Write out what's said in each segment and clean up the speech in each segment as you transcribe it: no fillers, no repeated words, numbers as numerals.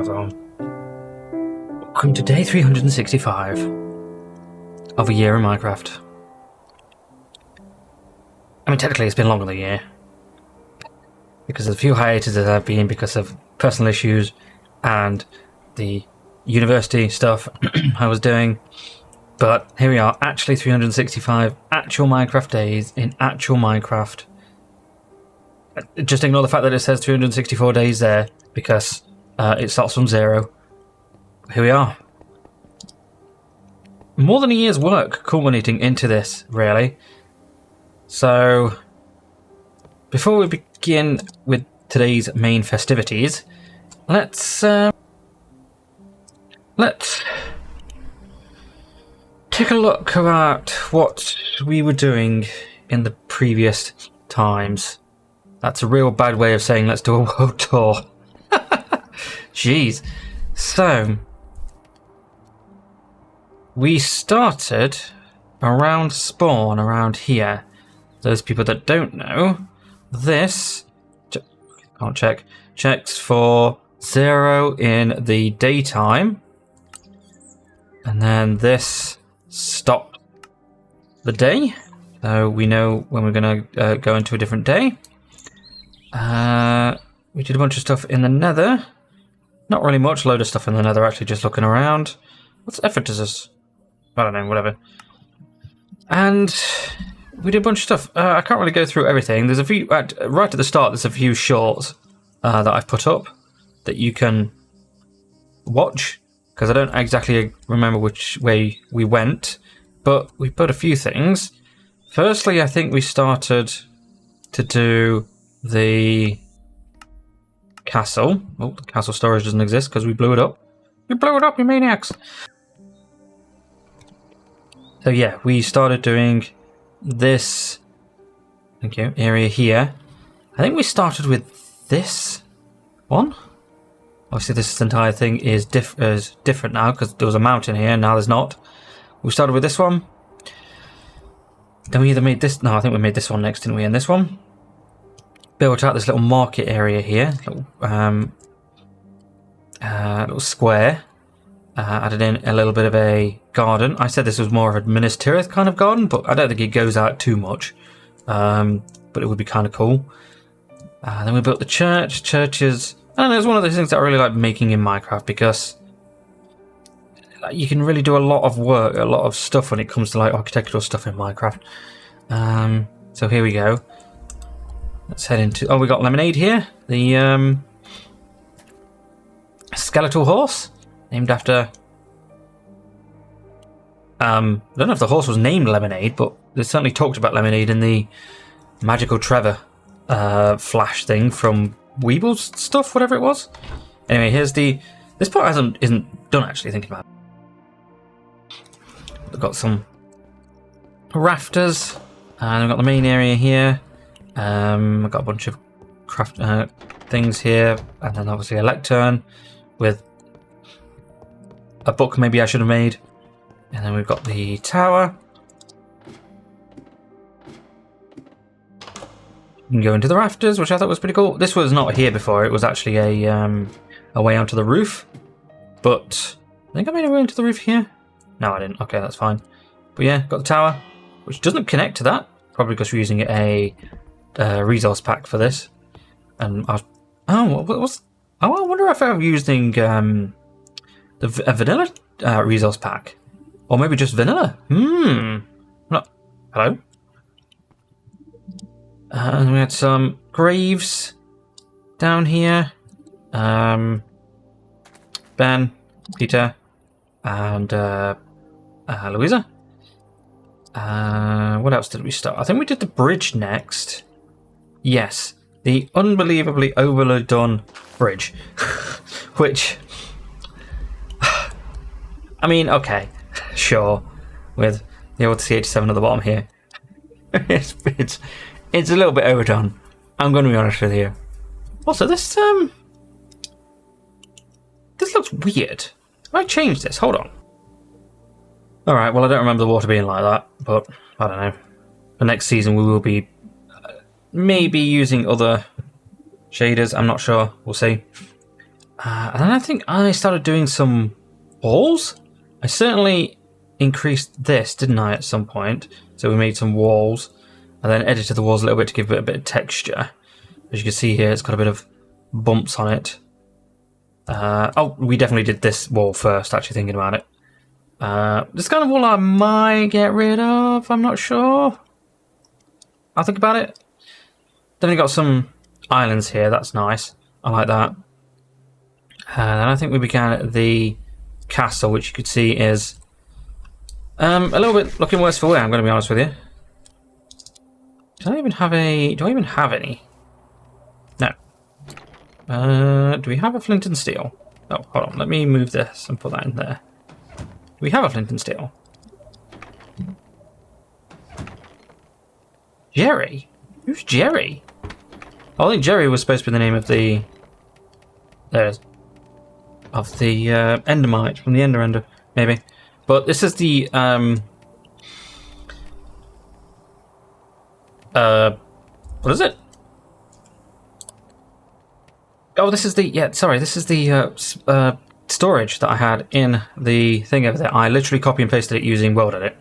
everyone. Welcome to day 365 of a year in Minecraft. I mean, technically it's been longer than a year, because of a few hiatuses that I've been because of personal issues and the university stuff I was doing. But here we are, actually 365 actual Minecraft days in actual Minecraft. Just ignore the fact that it says 364 days there, because it starts from 0. Here we are. More than a year's work culminating into this, really. So, before we begin with today's main festivities, let's take a look at what we were doing in the previous times. That's a real bad way of saying let's do a world tour. Jeez. So, we started around spawn, around here. Those people that don't know, this, can't check, checks for 0 in the daytime. And then this stopped the day. So we know when we're going to go into a different day. We did a bunch of stuff in the nether. Not really much, load of stuff in the nether, actually just looking around. What's effort does this? I don't know, whatever. And we did a bunch of stuff. I can't really go through everything. There's a few, right at the start, there's a few shorts that I've put up that you can watch, because I don't exactly remember which way we went, but we put a few things. Firstly, I think we started to do the castle. Oh, the castle storage doesn't exist because we blew it up. You blew it up, you maniacs! So yeah, we started doing this, thank you, area here. I think we started with this one. Obviously this entire thing is different now because there was a mountain here and now there's not. We started with this one. Then we either made this, no, I think we made this one next, didn't we? And this one. Built out this little market area here, little square. Added in a little bit of a garden. I said this was more of a Minas Tirith kind of garden, but I don't think it goes out too much. But it would be kind of cool. Then we built the church. Churches, I don't know, it's one of those things that I really like making in Minecraft, because you can really do a lot of work, a lot of stuff when it comes to like architectural stuff in Minecraft. So here we go. Let's head into... Oh, we got Lemonade here. The skeletal horse, named after... I don't know if the horse was named Lemonade, but they certainly talked about Lemonade in the Magical Trevor flash thing from Weeble's stuff, whatever it was. Anyway, here's the... This part isn't done, actually, thinking about it. We've got some rafters, and we've got the main area here. I've got a bunch of craft things here, and then obviously a lectern with a book maybe I should have made. And then we've got the tower. You can go into the rafters, which I thought was pretty cool. This was not here before, it was actually a way onto the roof. But I think I made a way into the roof here. No, I didn't. Okay, that's fine. But yeah, got the tower, which doesn't connect to that, probably because we're using a resource pack for this. And I wonder if I'm using a vanilla resource pack, or maybe just vanilla. No. Hello. And we had some graves down here. Ben, Peter, and Louisa. What else did we start? I think we did the bridge next. Yes, the unbelievably overly done bridge. Which, I mean, okay, sure, with the old C87 at the bottom here. it's a little bit overdone. I'm going to be honest with you. Also, this looks weird. I changed this. Hold on. All right. Well, I don't remember the water being like that, but I don't know. For next season, we will be maybe using other shaders. I'm not sure. We'll see. And then I think I started doing some walls. I certainly increased this, didn't I, at some point? So we made some walls, and then edited the walls a little bit to give it a bit of texture. As you can see here, it's got a bit of bumps on it. Oh, we definitely did this wall first, actually thinking about it. This kind of wall I might get rid of, I'm not sure. I'll think about it. Then we got some islands here, that's nice. I like that. And I think we began at the castle, which you could see is a little bit looking worse for wear, I'm going to be honest with you. Do I even have any? No. Do we have a flint and steel? Oh, hold on, let me move this and put that in there. Do we have a flint and steel? Jerry? Who's Jerry? I think Jerry was supposed to be the name of the... There it is. Of the Endermite from the Ender, maybe. But this is the what is it? Oh, this is the this is the storage that I had in the thing over there. I literally copy and pasted it using World Edit.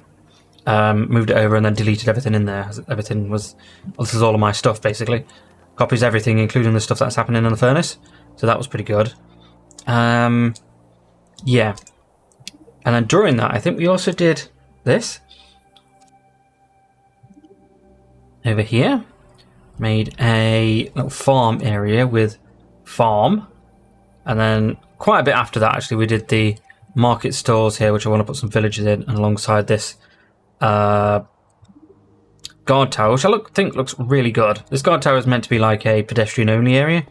Moved it over and then deleted everything in there. Everything was... Well, this is all of my stuff basically. Copies everything, including the stuff that's happening in the furnace. So that was pretty good. Yeah. And then during that, I think we also did this. Over here. Made a little farm area with farm. And then quite a bit after that, actually, we did the market stalls here, which I want to put some villages in, and alongside this guard tower, which I think looks really good. This guard tower is meant to be like a pedestrian-only area,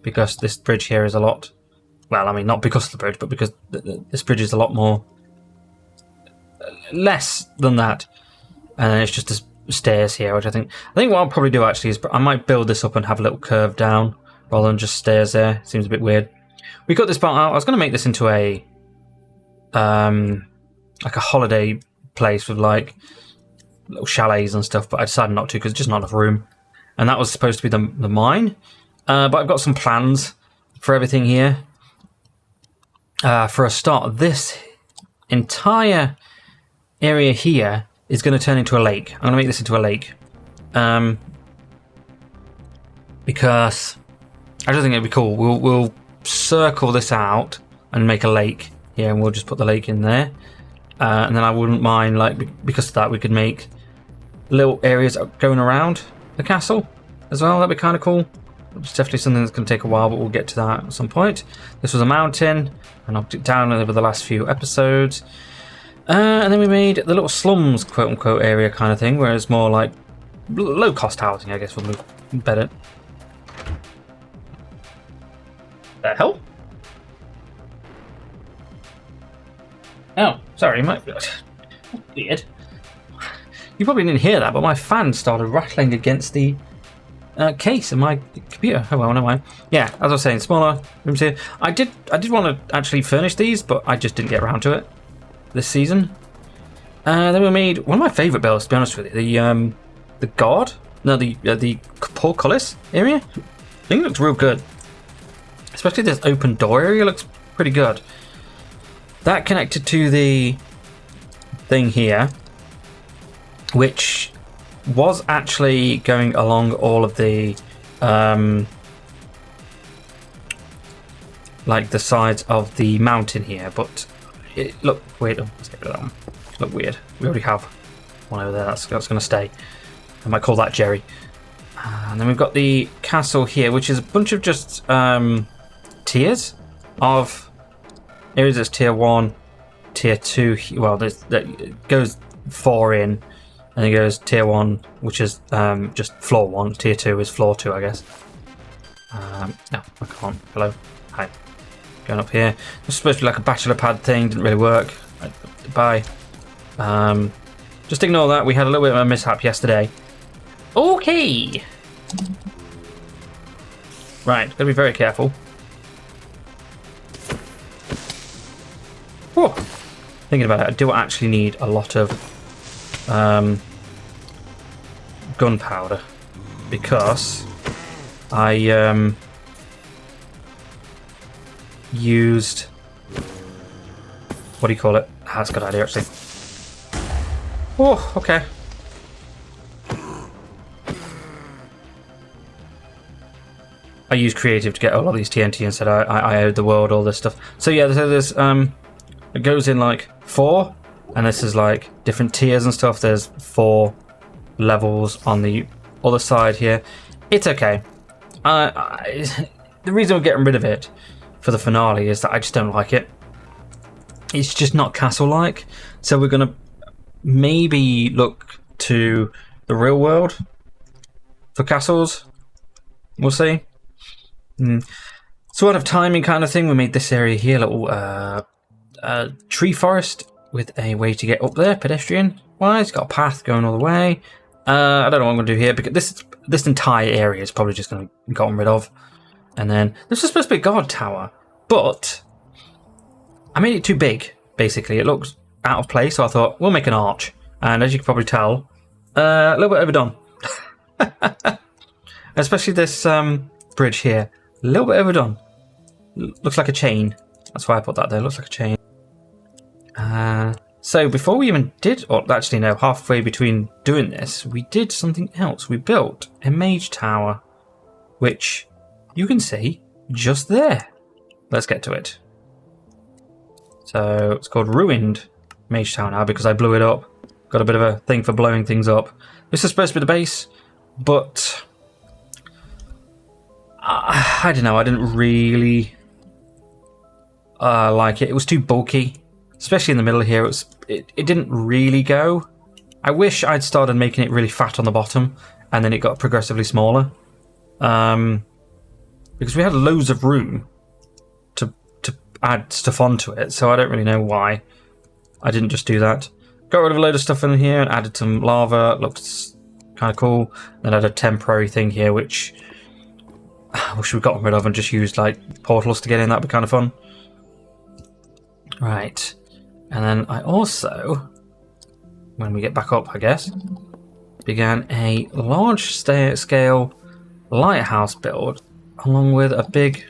because this bridge here is a lot... Well, I mean, not because of the bridge, but because this bridge is a lot more... less than that. And then it's just the stairs here, which I think what I'll probably do actually is I might build this up and have a little curve down rather than just stairs there. Seems a bit weird. We got this part out. I was going to make this into a like a holiday place with like little chalets and stuff, but I decided not to because it's just not enough room. And that was supposed to be the mine. But I've got some plans for everything here. For a start, this entire area here is going to turn into a lake. I'm going to make this into a lake. Because I just think it'd be cool. We'll circle this out and make a lake here, and we'll just put the lake in there. And then I wouldn't mind, like, because of that, we could make little areas going around the castle as well. That'd be kind of cool. It's definitely something that's going to take a while, but we'll get to that at some point. This was a mountain. I knocked it down over the last few episodes. And then we made the little slums, quote-unquote, area kind of thing, where it's more like low-cost housing, I guess, would move better. The hell? Oh, sorry, weird. You probably didn't hear that, but my fan started rattling against the case in my computer. Oh well, never mind. Yeah, as I was saying, smaller rooms here. I did want to actually furnish these, but I just didn't get around to it this season. Then we made one of my favourite builds, to be honest with you. The guard, no, the portcullis area. I think it looks real good. Especially this open door area looks pretty good. That connected to the thing here, which was actually going along all of the like the sides of the mountain here, but it looked weird. Oh, let's get rid of that one. Look weird. We already have one over there. That's going to stay. I might call that Jerry. And then we've got the castle here, which is a bunch of just tiers of areas. There's tier 1, tier 2. Well, that goes 4 in, and it goes tier 1, which is just floor 1. Tier 2 is floor 2, I guess. No, I can't. Hello. Hi. Going up here. It was supposed to be like a bachelor pad thing. Didn't really work. Bye. Just ignore that. We had a little bit of a mishap yesterday. Okay. Right. Gotta be very careful. Whoa. Thinking about it, I do actually need a lot of gunpowder because I need gunpowder. used... What do you call it? That's a good idea, actually. Oh, okay. I used creative to get all of these TNT and said I owed the world all this stuff. So yeah, there's it goes in like 4, and this is like different tiers and stuff. There's 4 levels on the other side here. It's okay. The reason we're getting rid of it for the finale is that I just don't like it. It's just not castle-like. So we're gonna maybe look to the real world for castles. We'll see. Sort of timing kind of thing. We made this area here, little tree forest with a way to get up there, pedestrian wise. Got a path going all the way. I don't know what I'm going to do here because this entire area is probably just going to be gotten rid of. And then this is supposed to be a guard tower, but I made it too big. Basically, it looks out of place, so I thought we'll make an arch. And as you can probably tell, a little bit overdone. Especially this bridge here. A little bit overdone. Looks like a chain. That's why I put that there. Looks like a chain. So before we even did, or actually no, halfway between doing this, we did something else. We built a mage tower, which you can see just there. Let's get to it. So it's called Ruined Mage Tower now because I blew it up. Got a bit of a thing for blowing things up. This is supposed to be the base, but I don't know. I didn't really like it. It was too bulky, especially in the middle here. It didn't really go. I wish I'd started making it really fat on the bottom, and then it got progressively smaller. Because we had loads of room to add stuff onto it, so I don't really know why I didn't just do that. Got rid of a load of stuff in here and added some lava. It looks kind of cool. Then I had a temporary thing here, which I wish we'd gotten rid of and just used like portals to get in. That'd be kind of fun. Right. And then I also, when we get back up, I guess, began a large scale lighthouse build along with a big...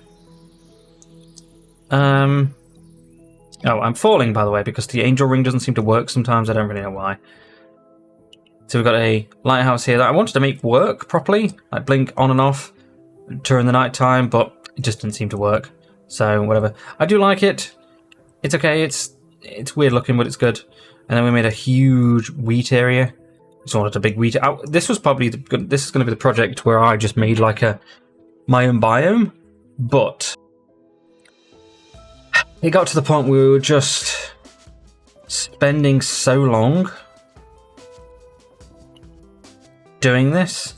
Oh, I'm falling, by the way, because the angel ring doesn't seem to work sometimes. I don't really know why. So we've got a lighthouse here that I wanted to make work properly, like blink on and off during the night time, but it just didn't seem to work. So whatever. I do like it. It's okay. It's weird looking, but it's good. And then we made a huge wheat area. Just wanted a big wheat. This was probably this is going to be the project where I just made like my own biome, but it got to the point where we were just spending so long doing this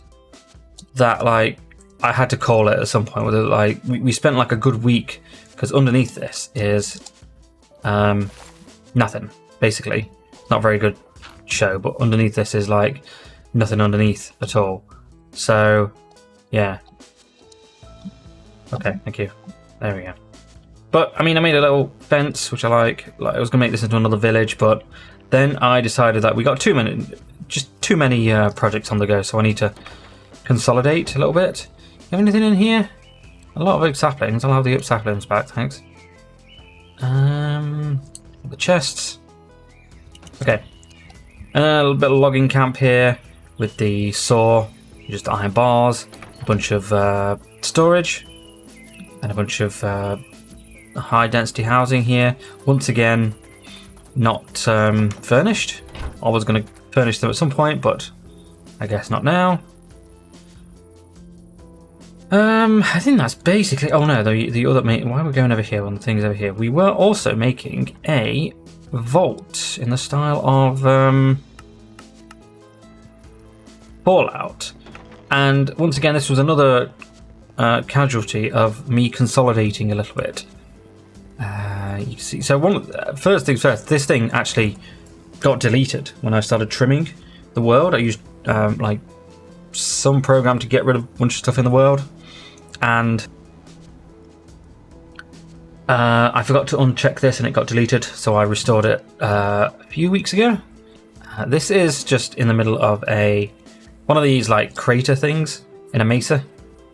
that like I had to call it at some point. Where like we spent like a good week because underneath this is nothing basically. Not a very good show, but underneath this is like nothing underneath at all. So yeah. Okay, thank you. There we go. But, I mean, I made a little fence, which I like. I was going to make this into another village, but then I decided that we got too many projects on the go, so I need to consolidate a little bit. You have anything in here? A lot of oak saplings. I'll have the oak saplings back, thanks. The chests. Okay. A little bit of logging camp here with the saw, just iron bars, a bunch of storage, and a bunch of high density housing here. Once again, not furnished. I was going to furnish them at some point, but I guess not now. I think that's basically... Oh no, the other... Why are we going over here on the things over here? We were also making a vault in the style of Fallout. And once again, this was another casualty of me consolidating a little bit. You can see. So first things first, this thing actually got deleted when I started trimming the world. I used like some program to get rid of a bunch of stuff in the world, and I forgot to uncheck this and it got deleted, so I restored it a few weeks ago. This is just in the middle of one of these like crater things in a mesa,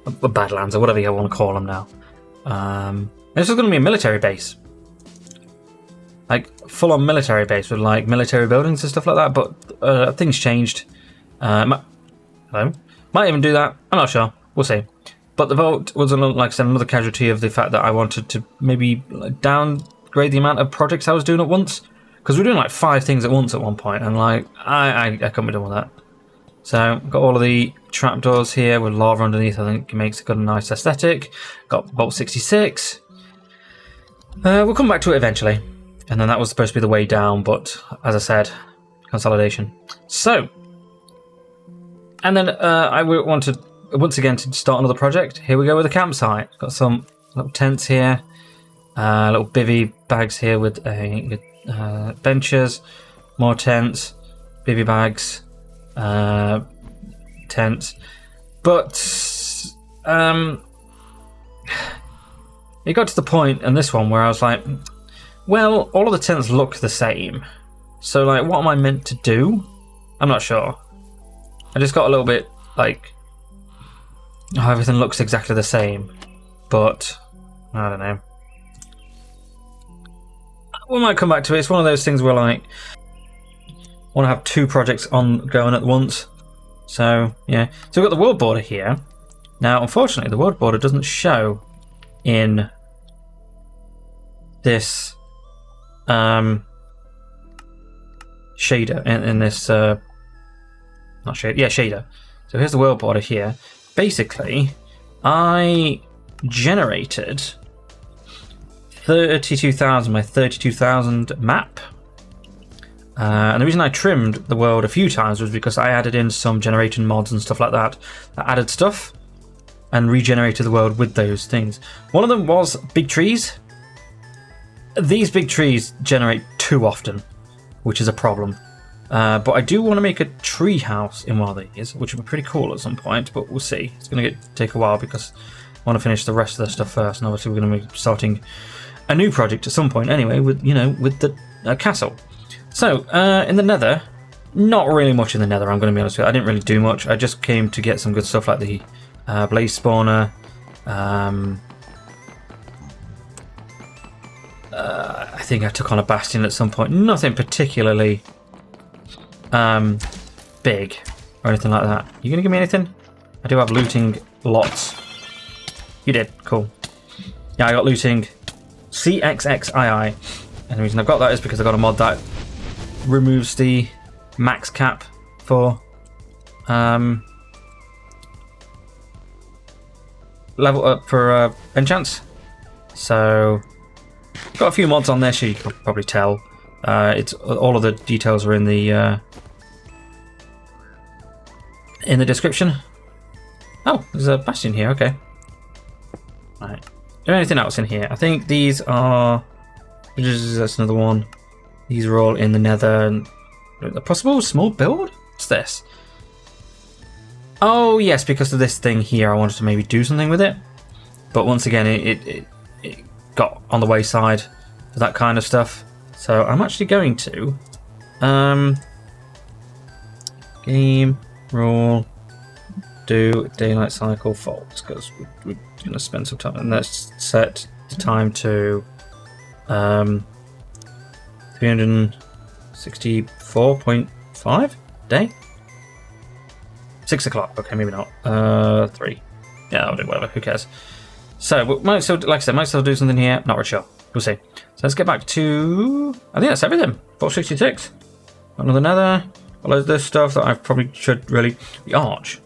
or badlands, or whatever you want to call them now. This is going to be a military base. Like, full-on military base with, like, military buildings and stuff like that, but things changed. Hello? Might even do that. I'm not sure. We'll see. But the vote was, like I said, another casualty of the fact that I wanted to maybe downgrade the amount of projects I was doing at once. Because we were doing, like, 5 things at once at one point, and, like, I couldn't be done with that. So, got all of the trapdoors here with lava underneath. I think it makes a good, nice aesthetic. Got Vault 66. We'll come back to it eventually. And then that was supposed to be the way down, but as I said, consolidation. So, and then I wanted once again to start another project. Here we go with the campsite. Got some little tents here, little bivvy bags here with benches, more tents, bivvy bags, tents. But it got to the point in this one where I was like, well, all of the tents look the same. So, like, what am I meant to do? I'm not sure. I just got a little bit, like, oh, everything looks exactly the same. But, I don't know. We might come back to it. It's one of those things where, like, I want to have 2 projects ongoing at once. So, yeah. So we've got the world border here. Now, unfortunately, the world border doesn't show in this shader, in this not shader, yeah, shader. So here's the world border here. Basically, I generated 32,000, my 32,000 map. And the reason I trimmed the world a few times was because I added in some generation mods and stuff like that added stuff and regenerated the world with those things. One of them was big trees. These big trees generate too often, which is a problem. But I do want to make a tree house in one of these, which would be pretty cool at some point, but we'll see. It's going to take a while because I want to finish the rest of the stuff first, and obviously we're going to be starting a new project at some point anyway, with, you know, with the castle. So, in the nether, not really much in the nether, I'm going to be honest with you. I didn't really do much. I just came to get some good stuff like the blaze spawner, I think I took on a bastion at some point. Nothing particularly big or anything like that. You gonna give me anything? I do have looting lots. You did, cool. Yeah, I got looting CXXII, and the reason I've got that is because I got a mod that removes the max cap for level up for enchants. So got a few mods on there, so you can probably tell. It's all of the details are in the description. Oh, there's a bastion here. Okay. Right. Is there anything else in here? I think these are. That's another one. These are all in the nether. A possible small build? What's this? Oh yes, because of this thing here, I wanted to maybe do something with it. But once again, it got on the wayside for that kind of stuff. So I'm actually going to game rule do daylight cycle faults, because we're going to spend some time, and let's set the time to 364.5 day. 6 o'clock. Okay, maybe not. 3. Yeah, I'll do whatever. Who cares? So, we might still, like I said, might still do something here. Not really sure. We'll see. So let's get back to. I think that's everything. 466. Another nether. All of this stuff that I probably should really. The arch.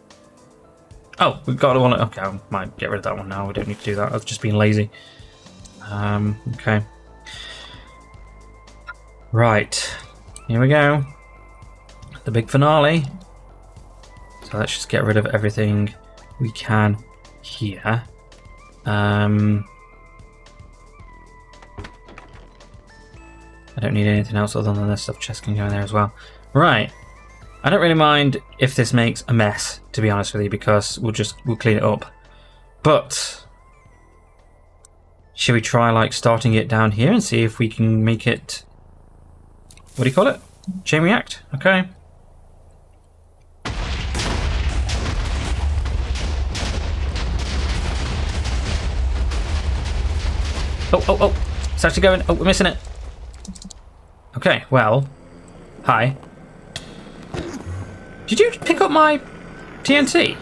Oh, we've got one. Okay, I might get rid of that one now. We don't need to do that. I've just been lazy. Okay. Right. Here we go. The big finale. So let's just get rid of everything we can here. I don't need anything else other than this stuff. Chest can go in there as well. Right. I don't really mind if this makes a mess, to be honest with you, because we'll clean it up. But should we try like starting it down here and see if we can make it? What do you call it? Chain react. Okay. Oh. It's actually going. Oh, we're missing it. Okay, well. Hi. Did you pick up my TNT?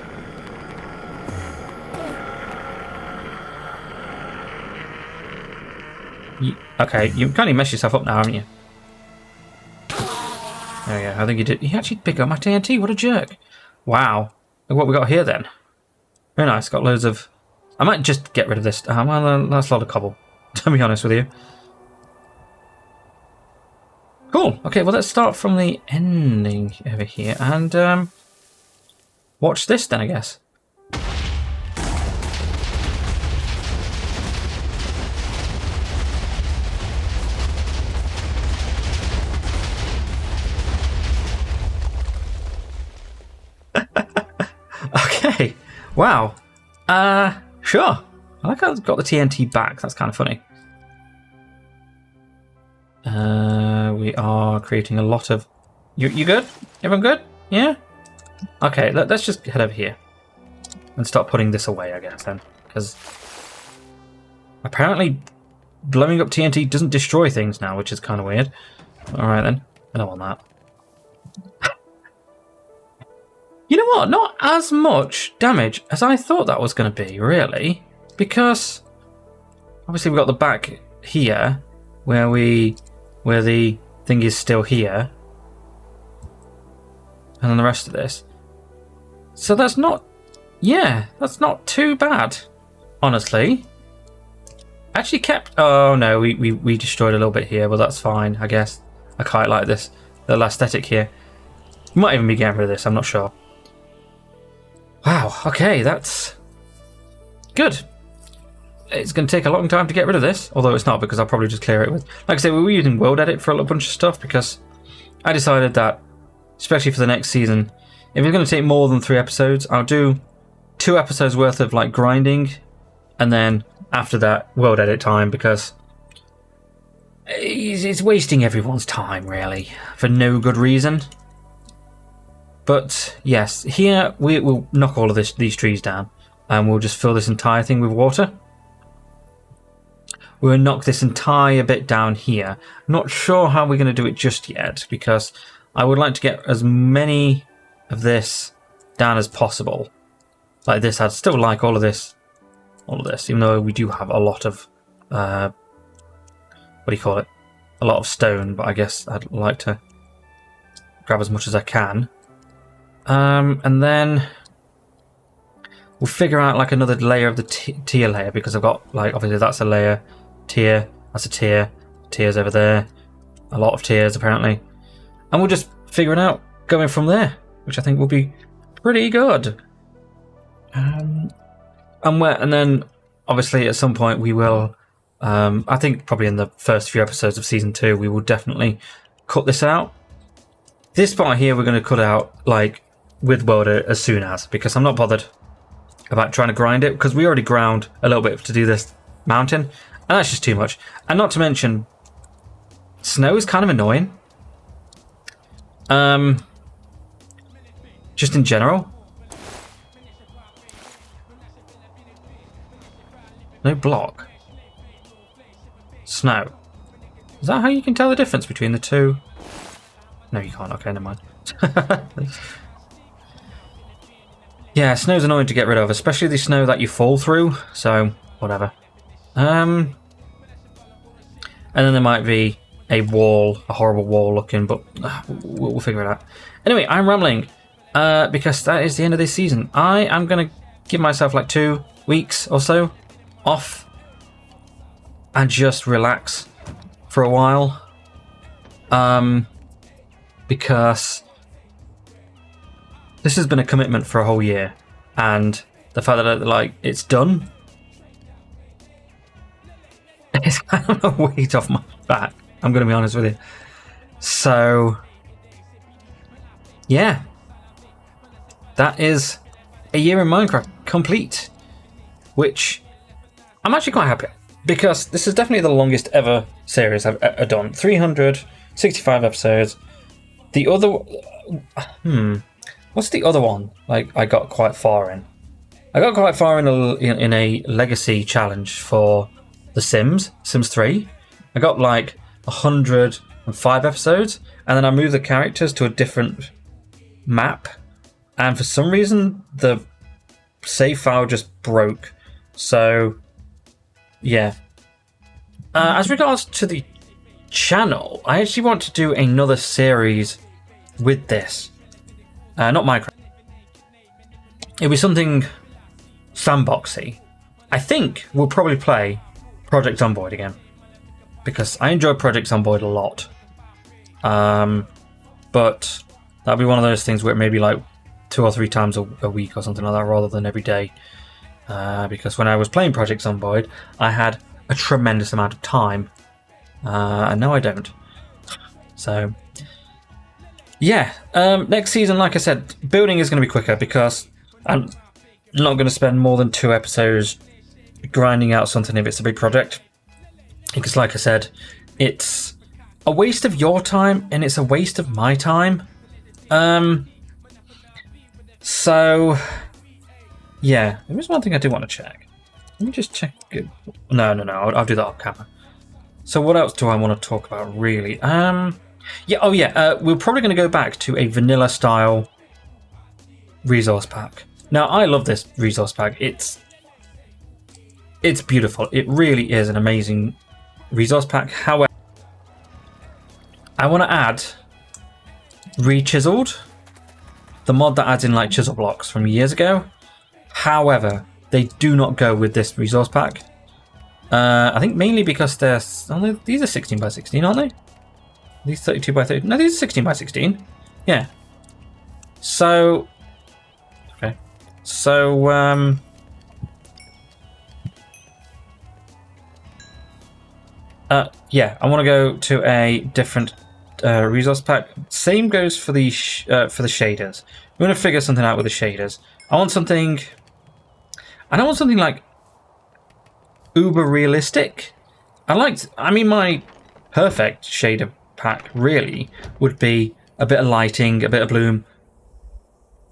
Okay, you kind of messed yourself up now, haven't you? Oh yeah, I think you did. You actually picked up my TNT. What a jerk. Wow. Look what we got here then. Very nice. Got loads of... I might just get rid of this. Well, that's a lot of cobble, to be honest with you. Cool. Okay, well, let's start from the ending over here and watch this then, I guess. Okay. Wow. Sure. I like how it's got the TNT back. That's kind of funny. We are creating a lot of... You good? Everyone good? Yeah? Okay, let's just head over here. And start putting this away, I guess, then. Because... apparently, blowing up TNT doesn't destroy things now, which is kind of weird. Alright then. I don't want that. You know what? Not as much damage as I thought that was going to be, really. Because... obviously we've got the back here, where the thing is still here. And then the rest of this. So that's not... yeah, that's not too bad, honestly. Actually kept... oh no, we destroyed a little bit here, but that's fine, I guess. I quite like this little aesthetic here. We might even be getting rid of this, I'm not sure. Wow, okay, that's good. It's going to take a long time to get rid of this, although it's not, because I'll probably just clear it with... like I said, we were using World Edit for a little bunch of stuff, because I decided that, especially for the next season, if it's going to take more than 3 episodes, I'll do 2 episodes worth of like grinding, and then after that, World Edit time, because it's wasting everyone's time, really, for no good reason. But yes, here we'll knock all of these trees down, and we'll just fill this entire thing with water. We'll knock this entire bit down here. Not sure how we're going to do it just yet, because I would like to get as many of this down as possible. Like this, I'd still like all of this, even though we do have a lot of, what do you call it? A lot of stone, but I guess I'd like to grab as much as I can. And then we'll figure out like another layer of the tier layer, because I've got like, obviously that's a layer, tier, that's a tier, tiers over there, a lot of tiers apparently, and we'll just figure it out going from there, which I think will be pretty good. And then obviously at some point we will, I think probably in the first few episodes of season 2, we will definitely cut this out. This part here we're going to cut out like with welder as soon as, because I'm not bothered about trying to grind it, because we already ground a little bit to do this mountain, and that's just too much. And not to mention, snow is kind of annoying. Just in general. No block. Snow. Is that how you can tell the difference between the two? No, you can't. Okay, never mind. Yeah, snow's annoying to get rid of, especially the snow that you fall through, so whatever. And then there might be a wall, a horrible wall looking, but we'll figure it out. Anyway, I'm rambling, because that is the end of this season. I am going to give myself like 2 weeks or so off and just relax for a while. Because this has been a commitment for a whole year, and the fact that like it's done, it's kind of a weight off my back. I'm going to be honest with you. So yeah, that is a year in Minecraft complete, which I'm actually quite happy, because this is definitely the longest ever series I've done. 365 episodes. The other, what's the other one? Like I got quite far in. I got quite far in a legacy challenge for The Sims 3. I got like 105 episodes, and then I moved the characters to a different map, and for some reason the save file just broke. So yeah. As regards to the channel, I actually want to do another series with this. Not Minecraft. It'll be something sandboxy. I think we'll probably play Project Zomboid again, because I enjoy Project Zomboid a lot. But that'll be one of those things where maybe like 2 or 3 times a week or something like that, rather than every day. Because when I was playing Project Zomboid, I had a tremendous amount of time, and now I don't. So yeah, next season, like I said, building is going to be quicker because I'm not going to spend more than 2 episodes grinding out something if it's a big project. Because like I said, it's a waste of your time and it's a waste of my time. So yeah, there is one thing I do want to check. Let me just check. No, I'll do that off camera. So what else do I want to talk about, really? We're probably going to go back to a vanilla style resource pack. Now, I love this resource pack. It's beautiful. It really is an amazing resource pack. However, I want to add Re-Chiseled, the mod that adds in like chisel blocks from years ago. However, they do not go with this resource pack. I think mainly because these are 16 by 16, aren't they? These 32 by 30. No, these are 16 by 16. Yeah. So okay. So yeah, I want to go to a different resource pack. Same goes for the shaders. We're going to figure something out with the shaders. I want something. I don't want something like uber realistic. I mean, my perfect shader pack really would be a bit of lighting, a bit of bloom,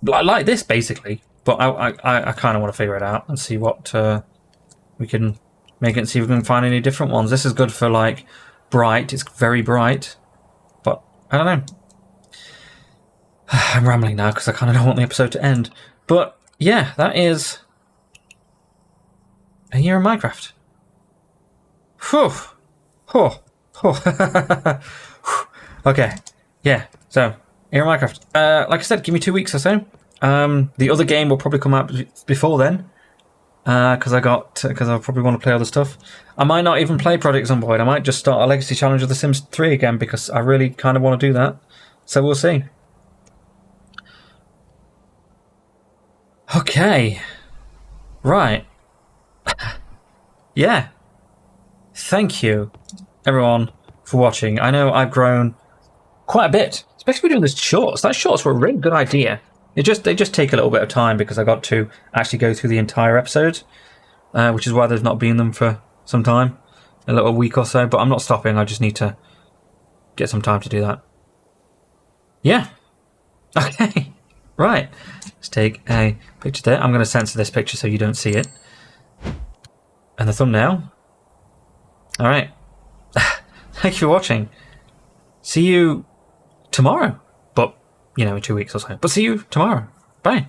like this basically. But I kind of want to figure it out and see what we can make it, and see if we can find any different ones. This is good for like bright. It's very bright, but I don't know. I'm rambling now because I kind of don't want the episode to end. But yeah, that is a year in Minecraft. Whew. Okay. Yeah. So, here in Minecraft. Like I said, give me 2 weeks or so. The other game will probably come out before then. Because I'll probably want to play other stuff. I might not even play Project Zomboid. I might just start a Legacy Challenge of The Sims 3 again, because I really kind of want to do that. So we'll see. Okay. Right. Yeah. Thank you, everyone, for watching. I know I've grown quite a bit, especially doing this shorts. That shorts were a really good idea. They just take a little bit of time because I got to actually go through the entire episode, which is why there's not been them for some time, a little week or so. But I'm not stopping. I just need to get some time to do that. Yeah. Okay. Right. Let's take a picture there. I'm going to censor this picture so you don't see it. And the thumbnail. All right. Thank you for watching. See you tomorrow. But, in 2 weeks or so. But see you tomorrow. Bye.